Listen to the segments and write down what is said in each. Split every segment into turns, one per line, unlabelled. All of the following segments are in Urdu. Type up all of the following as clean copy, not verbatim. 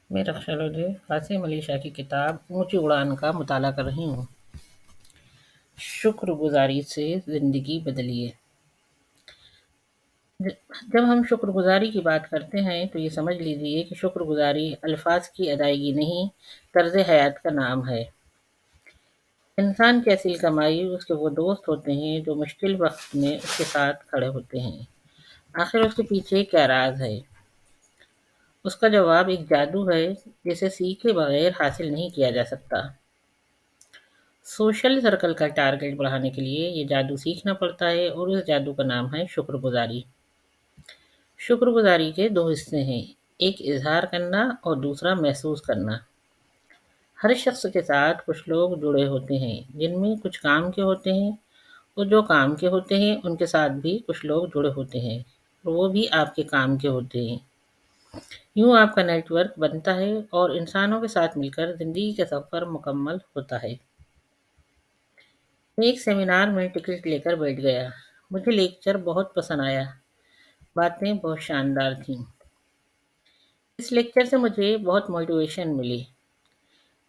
میں رخشل قاسم علی شاہ کی کتاب اونچی اڑان کا مطالعہ کر رہی ہوں۔ شکر گزاری سے زندگی بدلیے۔ جب ہم شکر گزاری کی بات کرتے ہیں تو یہ سمجھ لیجیے کہ شکر گزاری الفاظ کی ادائیگی نہیں، طرز حیات کا نام ہے۔ انسان کی اصل کمائی اس کے وہ دوست ہوتے ہیں جو مشکل وقت میں اس کے ساتھ کھڑے ہوتے ہیں۔ آخر اس کے پیچھے کیا راز ہے؟ اس کا جواب ایک جادو ہے جسے سیکھے بغیر حاصل نہیں کیا جا سکتا۔ سوشل سرکل کا ٹارگٹ بڑھانے کے لیے یہ جادو سیکھنا پڑتا ہے، اور اس جادو کا نام ہے شکر گزاری۔ شکر گزاری کے دو حصے ہیں، ایک اظہار کرنا اور دوسرا محسوس کرنا۔ ہر شخص کے ساتھ کچھ لوگ جڑے ہوتے ہیں جن میں کچھ کام کے ہوتے ہیں، اور جو کام کے ہوتے ہیں ان کے ساتھ بھی کچھ لوگ جڑے ہوتے ہیں، اور وہ بھی آپ کے کام کے ہوتے ہیں۔ یوں آپ کا نیٹ ورک بنتا ہے اور انسانوں کے ساتھ مل کر زندگی کا سفر مکمل ہوتا ہے۔ ایک سیمینار میں ٹکٹ لے کر بیٹھ گیا۔ مجھے لیکچر بہت پسند آیا، باتیں بہت شاندار تھیں۔ اس لیکچر سے مجھے بہت موٹیویشن ملی۔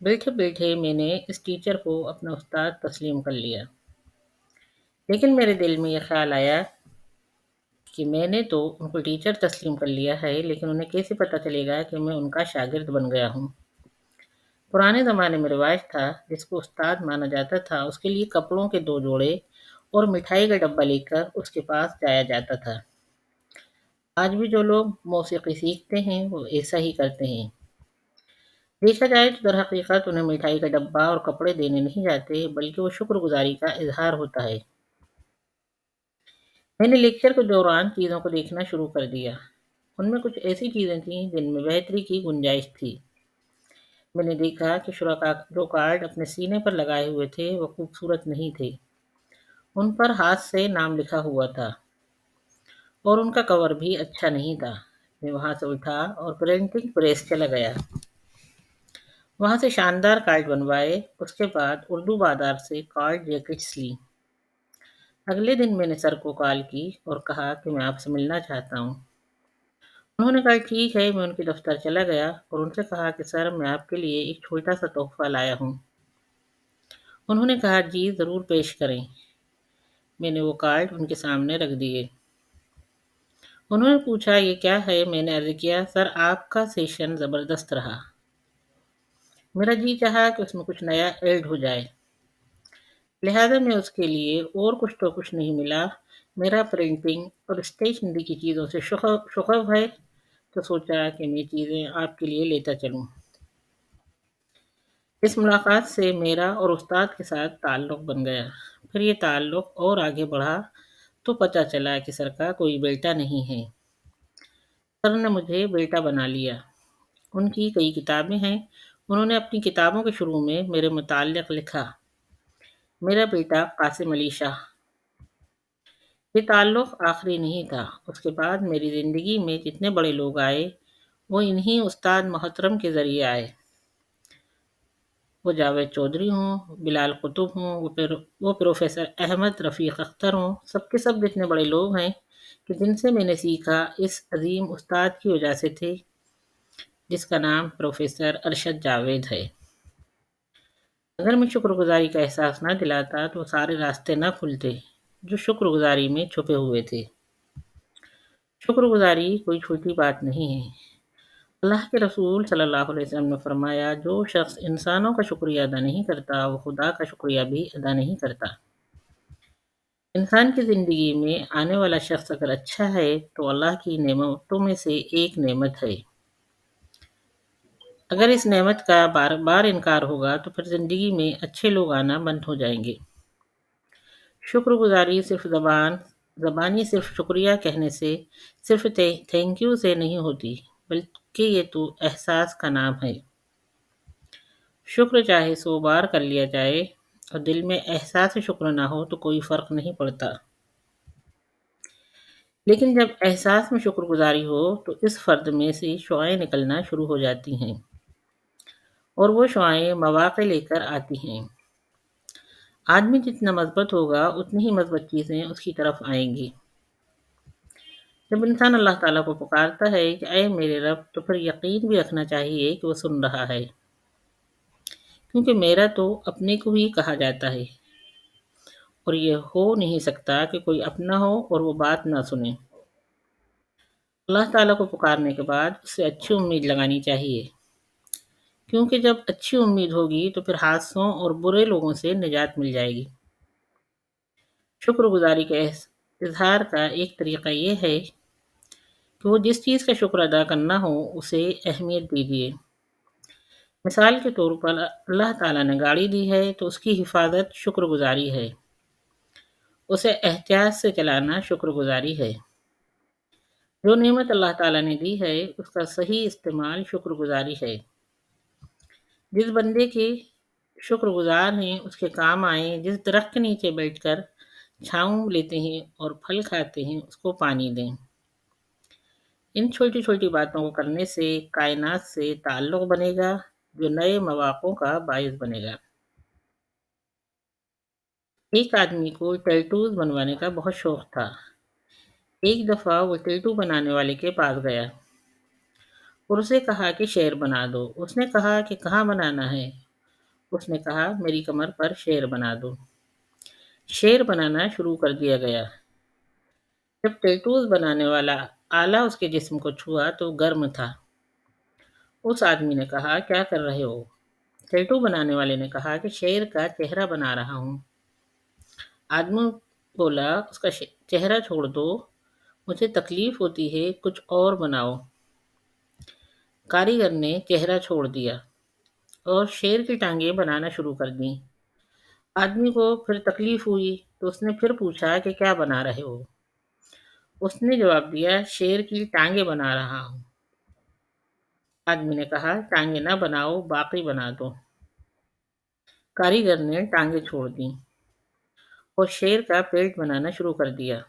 بیٹھے بیٹھے میں نے اس ٹیچر کو اپنا استاد تسلیم کر لیا، لیکن میرے دل میں یہ خیال آیا کہ میں نے تو ان کو ٹیچر تسلیم کر لیا ہے، لیکن انہیں کیسے پتہ چلے گا کہ میں ان کا شاگرد بن گیا ہوں۔ پرانے زمانے میں رواج تھا، جس کو استاد مانا جاتا تھا اس کے لیے کپڑوں کے 2 جوڑے اور مٹھائی کا ڈبہ لے کر اس کے پاس جایا جاتا تھا۔ آج بھی جو لوگ موسیقی سیکھتے ہیں وہ ایسا ہی کرتے ہیں۔ دیکھا جائے تو در حقیقت انہیں مٹھائی کا ڈبہ اور کپڑے دینے نہیں جاتے، بلکہ وہ شکر گزاری کا اظہار ہوتا ہے۔ میں نے لیکچر کے دوران چیزوں کو دیکھنا شروع کر دیا۔ ان میں کچھ ایسی چیزیں تھیں جن میں بہتری کی گنجائش تھی۔ میں نے دیکھا کہ شرکاء جو کارڈ اپنے سینے پر لگائے ہوئے تھے وہ خوبصورت نہیں تھے۔ ان پر ہاتھ سے نام لکھا ہوا تھا، اور ان کا کور بھی اچھا نہیں تھا۔ میں وہاں سے اٹھا اور پرنٹنگ پریس چلا گیا۔ وہاں سے شاندار کارڈ بنوائے۔ اس کے بعد اردو بازار سے کارڈ جیکٹس لی۔ اگلے دن میں نے سر کو کال کی اور کہا کہ میں آپ سے ملنا چاہتا ہوں۔ انہوں نے کہا ٹھیک ہے۔ میں ان کے دفتر چلا گیا اور ان سے کہا کہ سر میں آپ کے لیے ایک چھوٹا سا تحفہ لایا ہوں۔ انہوں نے کہا جی ضرور پیش کریں۔ میں نے وہ کارڈ ان کے سامنے رکھ دیے۔ انہوں نے پوچھا یہ کیا ہے؟ میں نے عرض کیا سر آپ کا سیشن زبردست رہا۔ میرا جی چاہا کہ اس میں کچھ نیا ایڈ ہو جائے، لہذا میں اس کے لیے اور کچھ تو کچھ نہیں ملا۔ میرا پرنٹنگ اور اسٹیشنری کی چیزوں سے شغف ہے، تو سوچا کہ میں چیزیں آپ کے لیے لیتا چلوں۔ اس ملاقات سے میرا اور استاد کے ساتھ تعلق بن گیا۔ پھر یہ تعلق اور آگے بڑھا تو پتہ چلا کہ سر کا کوئی بیٹا نہیں ہے۔ سر نے مجھے بیٹا بنا لیا۔ ان کی کئی کتابیں ہیں۔ انہوں نے اپنی کتابوں کے شروع میں میرے متعلق لکھا، میرا بیٹا قاسم علی شاہ۔ یہ تعلق آخری نہیں تھا۔ اس کے بعد میری زندگی میں جتنے بڑے لوگ آئے وہ انہی استاد محترم کے ذریعے آئے۔ وہ جاوید چودھری ہوں، بلال قطب ہوں، وہ پروفیسر احمد رفیق اختر ہوں، سب کے سب جتنے بڑے لوگ ہیں کہ جن سے میں نے سیکھا اس عظیم استاد کی وجہ سے تھے، جس کا نام پروفیسر ارشد جاوید ہے۔ اگر میں شکر گزاری کا احساس نہ دلاتا تو سارے راستے نہ کھلتے جو شکر گزاری میں چھپے ہوئے تھے۔ شکر گزاری کوئی چھوٹی بات نہیں ہے۔ اللہ کے رسول صلی اللہ علیہ وسلم نے فرمایا جو شخص انسانوں کا شکریہ ادا نہیں کرتا وہ خدا کا شکریہ بھی ادا نہیں کرتا۔ انسان کی زندگی میں آنے والا شخص اگر اچھا ہے تو اللہ کی نعمتوں میں سے ایک نعمت ہے۔ اگر اس نعمت کا بار بار انکار ہوگا تو پھر زندگی میں اچھے لوگ آنا بند ہو جائیں گے۔ شکر گزاری صرف زبانی صرف شکریہ کہنے سے، صرف تھینک یو سے نہیں ہوتی، بلکہ یہ تو احساس کا نام ہے۔ شکر چاہے 100 بار کر لیا جائے اور دل میں احساس شکر نہ ہو تو کوئی فرق نہیں پڑتا، لیکن جب احساس میں شکر گزاری ہو تو اس فرد میں سے شعائیں نکلنا شروع ہو جاتی ہیں، اور وہ شعائیں مواقع لے کر آتی ہیں۔ آدمی جتنا مثبت ہوگا اتنی ہی مثبت چیزیں اس کی طرف آئیں گی۔ جب انسان اللہ تعالیٰ کو پکارتا ہے کہ اے میرے رب، تو پھر یقین بھی رکھنا چاہیے کہ وہ سن رہا ہے، کیونکہ میرا تو اپنے کو ہی کہا جاتا ہے، اور یہ ہو نہیں سکتا کہ کوئی اپنا ہو اور وہ بات نہ سنے۔ اللہ تعالیٰ کو پکارنے کے بعد اس سے اچھی امید لگانی چاہیے، کیونکہ جب اچھی امید ہوگی تو پھر حادثوں اور برے لوگوں سے نجات مل جائے گی۔ شکر گزاری کے اظہار کا ایک طریقہ یہ ہے کہ وہ جس چیز کا شکر ادا کرنا ہو اسے اہمیت دیجیے۔ مثال کے طور پر اللہ تعالیٰ نے گاڑی دی ہے تو اس کی حفاظت شکر گزاری ہے، اسے احتیاط سے چلانا شکر گزاری ہے۔ جو نعمت اللہ تعالیٰ نے دی ہے اس کا صحیح استعمال شکر گزاری ہے۔ جس بندے کے شکر گزار ہیں اس کے کام آئیں، جس درخت کے نیچے بیٹھ کر چھاؤں لیتے ہیں اور پھل کھاتے ہیں اس کو پانی دیں۔ ان چھوٹی چھوٹی باتوں کو کرنے سے کائنات سے تعلق بنے گا جو نئے مواقع کا باعث بنے گا۔ ایک آدمی کو ٹیٹوز بنوانے کا بہت شوق تھا۔ ایک دفعہ وہ ٹیٹو بنانے والے کے پاس گیا اور اسے کہا کہ شیر بنا دو۔ اس نے کہا کہ کہاں بنانا ہے؟ اس نے کہا میری کمر پر شیر بنا دو۔ شیر بنانا شروع کر دیا گیا۔ جب ٹیٹوز بنانے والا آلہ اس کے جسم کو چھوا تو گرم تھا۔ اس آدمی نے کہا کیا کر رہے ہو؟ ٹیٹو بنانے والے نے کہا کہ شیر کا چہرہ بنا رہا ہوں۔ آدمی بولا اس کا چہرہ چھوڑ دو، مجھے تکلیف ہوتی ہے، کچھ اور بناؤ۔ کاریگر نے چہرہ چھوڑ دیا اور شیر کی ٹانگیں بنانا شروع کر دیں۔ آدمی کو پھر تکلیف ہوئی تو اس نے پھر پوچھا کہ کیا بنا رہے ہو؟ اس نے جواب دیا شیر کی ٹانگیں بنا رہا ہوں۔ آدمی نے کہا ٹانگیں نہ بناؤ، باقی بنا دو۔ کاریگر نے ٹانگیں چھوڑ دیں اور شیر کا پیٹ بنانا شروع کر دیا۔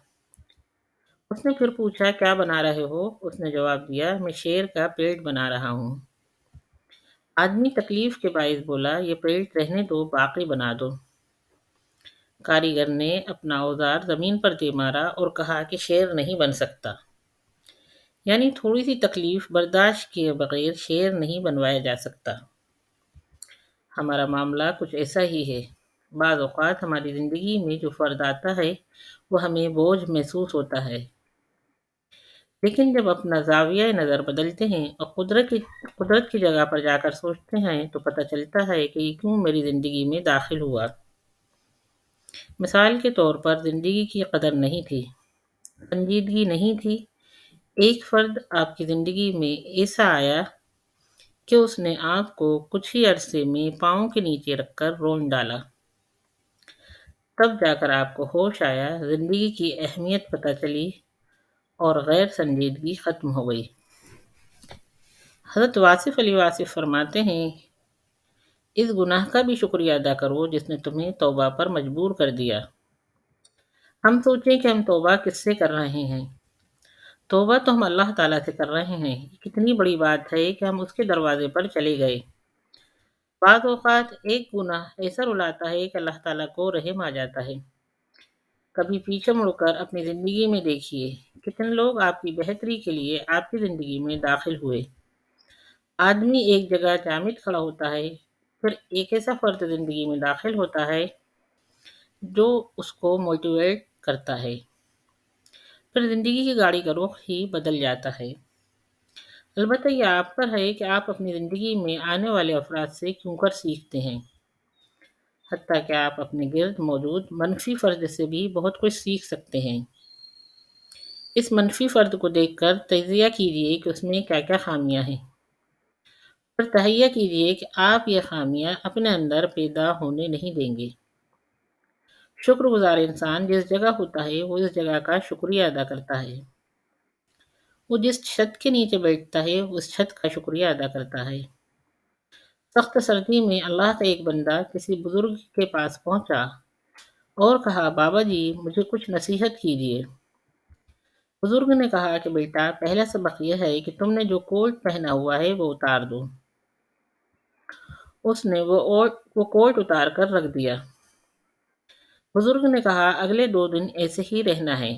اس نے پھر پوچھا کیا بنا رہے ہو؟ اس نے جواب دیا میں شیر کا پیٹ بنا رہا ہوں۔ آدمی تکلیف کے باعث بولا یہ پیٹ رہنے دو، باقی بنا دو۔ کاریگر نے اپنا اوزار زمین پر دے مارا اور کہا کہ شیر نہیں بن سکتا، یعنی تھوڑی سی تکلیف برداشت کیے بغیر شیر نہیں بنوایا جا سکتا۔ ہمارا معاملہ کچھ ایسا ہی ہے۔ بعض اوقات ہماری زندگی میں جو فرد آتا ہے وہ ہمیں بوجھ محسوس ہوتا ہے، لیکن جب اپنا زاویہ نظر بدلتے ہیں اور قدرت کی جگہ پر جا کر سوچتے ہیں تو پتہ چلتا ہے کہ یہ کیوں میری زندگی میں داخل ہوا۔ مثال کے طور پر زندگی کی قدر نہیں تھی، سنجیدگی نہیں تھی۔ ایک فرد آپ کی زندگی میں ایسا آیا کہ اس نے آپ کو کچھ ہی عرصے میں پاؤں کے نیچے رکھ کر رون ڈالا۔ تب جا کر آپ کو ہوش آیا، زندگی کی اہمیت پتہ چلی اور غیر سنجیدگی ختم ہو گئی۔ حضرت واصف علی واصف فرماتے ہیں اس گناہ کا بھی شکریہ ادا کرو جس نے تمہیں توبہ پر مجبور کر دیا۔ ہم سوچیں کہ ہم توبہ کس سے کر رہے ہیں؟ توبہ تو ہم اللہ تعالیٰ سے کر رہے ہیں۔ کتنی بڑی بات ہے کہ ہم اس کے دروازے پر چلے گئے۔ بعض اوقات ایک گناہ ایسا رلاتا ہے کہ اللہ تعالیٰ کو رحم آ جاتا ہے۔ کبھی پیچھے مڑ کر اپنی زندگی میں دیکھیے، کتنے لوگ آپ کی بہتری کے لیے آپ کی زندگی میں داخل ہوئے۔ آدمی ایک جگہ جامد کھڑا ہوتا ہے، پھر ایک ایسا فرد زندگی میں داخل ہوتا ہے جو اس کو موٹیویٹ کرتا ہے، پھر زندگی کی گاڑی کا رخ ہی بدل جاتا ہے۔ البتہ یہ آپ پر ہے کہ آپ اپنی زندگی میں آنے والے افراد سے کیوں کر سیکھتے ہیں۔ حتیٰ کہ آپ اپنے گرد موجود منفی فرد سے بھی بہت کچھ سیکھ سکتے ہیں۔ اس منفی فرد کو دیکھ کر تجزیہ کیجیے کہ اس میں کیا کیا خامیاں ہیں، پھر تہیہ کیجیے کہ آپ یہ خامیاں اپنے اندر پیدا ہونے نہیں دیں گے۔ شکر گزار انسان جس جگہ ہوتا ہے وہ اس جگہ کا شکریہ ادا کرتا ہے۔ وہ جس چھت کے نیچے بیٹھتا ہے اس چھت کا شکریہ ادا کرتا ہے۔ سخت سردی میں اللہ کا ایک بندہ کسی بزرگ کے پاس پہنچا اور کہا بابا جی مجھے کچھ نصیحت کیجیے۔ بزرگ نے کہا کہ بیٹا پہلا سبق یہ ہے کہ تم نے جو کوٹ پہنا ہوا ہے وہ اتار دو۔ اس نے وہ کوٹ اتار کر رکھ دیا۔ بزرگ نے کہا اگلے 2 دن ایسے ہی رہنا ہے۔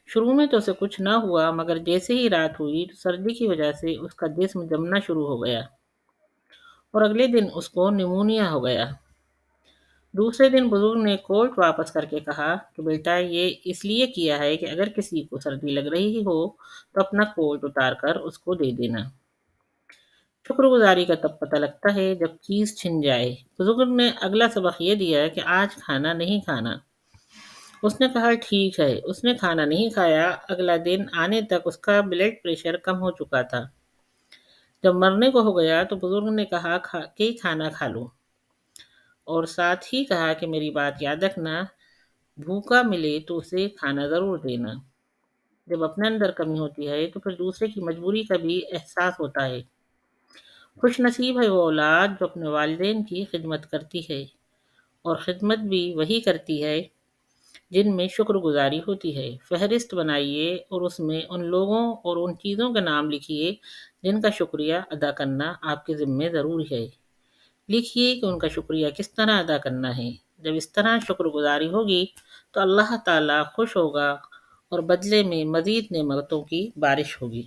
شروع میں تو اسے کچھ نہ ہوا، مگر جیسے ہی رات ہوئی تو سردی کی وجہ سے اس کا جسم جمنا شروع ہو گیا اور اگلے دن اس کو نیمونیا ہو گیا۔ دوسرے دن بزرگ نے کوٹ واپس کر کے کہا کہ بیٹا، یہ اس لیے کیا ہے کہ اگر کسی کو سردی لگ رہی ہو تو اپنا کوٹ اتار کر اس کو دے دینا۔ شکر گزاری کا تب پتہ لگتا ہے جب چیز چھن جائے۔ بزرگ نے اگلا سبق یہ دیا کہ آج کھانا نہیں کھانا۔ اس نے کہا ٹھیک ہے۔ اس نے کھانا نہیں کھایا۔ اگلا دن آنے تک اس کا بلڈ پریشر کم ہو چکا تھا۔ جب مرنے کو ہو گیا تو بزرگ نے کہا کہ کھانا کھا لو، اور ساتھ ہی کہا کہ میری بات یاد رکھنا، بھوکا ملے تو اسے کھانا ضرور دینا۔ جب اپنے اندر کمی ہوتی ہے تو پھر دوسرے کی مجبوری کا بھی احساس ہوتا ہے۔ خوش نصیب ہے وہ اولاد جو اپنے والدین کی خدمت کرتی ہے، اور خدمت بھی وہی کرتی ہے جن میں شکر گزاری ہوتی ہے۔ فہرست بنائیے اور اس میں ان لوگوں اور ان چیزوں کا نام لکھیے جن کا شکریہ ادا کرنا آپ کے ذمے ضروری ہے۔ لکھیے کہ ان کا شکریہ کس طرح ادا کرنا ہے۔ جب اس طرح شکر گزاری ہوگی تو اللہ تعالیٰ خوش ہوگا اور بدلے میں مزید نعمتوں کی بارش ہوگی۔